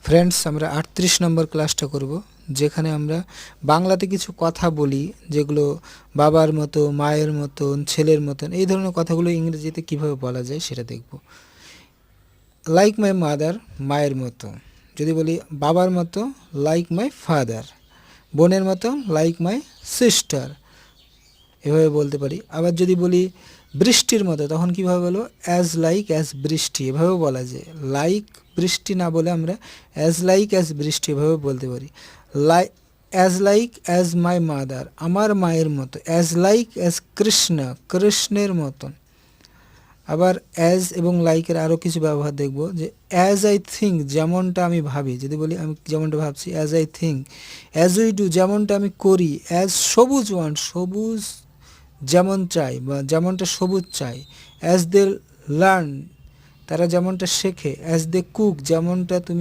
Friends, আমরা 38 নম্বর ক্লাসটা করব, যেখানে আমরা বাংলাতে কিছু কথা বলি যেগুলো বাবার মতো, মায়ের মতন, ছেলের মতন, এই ধরনের কথাগুলো ইংরেজিতে কিভাবে বলা যায় সেটা দেখব। লাইক মাই মাদার, মায়ের মতো। যদি বলি বাবার মতো, লাইক মাই ফাদার। বোনের মতো, লাইক মাই সিস্টার, এভাবে বলতে পারি। আবার যদি বলি বৃষ্টির মতো, তখন কীভাবে বলবো? অ্যাজ লাইক অ্যাজ বৃষ্টি, এভাবেও বলা যায়। লাইক বৃষ্টি না বলে আমরা অ্যাজ লাইক অ্যাজ বৃষ্টি এভাবে বলতে পারি। As like as my mother, আমার মায়ের মতো। অ্যাজ লাইক অ্যাজ কৃষ্ণ, কৃষ্ণের মতন। আবার অ্যাজ এবং লাইকের আরও কিছু ব্যবহার দেখব, যে অ্যাজ আই থিঙ্ক, যেমনটা আমি ভাবি। যদি বলি আমি যেমনটা ভাবছি, as I think. As we do, যেমনটা আমি করি। অ্যাজ সবুজ ওয়ান, সবুজ যেমন চাই বা যেমনটা সবুজ চাই। অ্যাজ দে লার্ন, তারা যেমনটা শেখে। অ্যাজ দে কুক, যেমনটা তুমি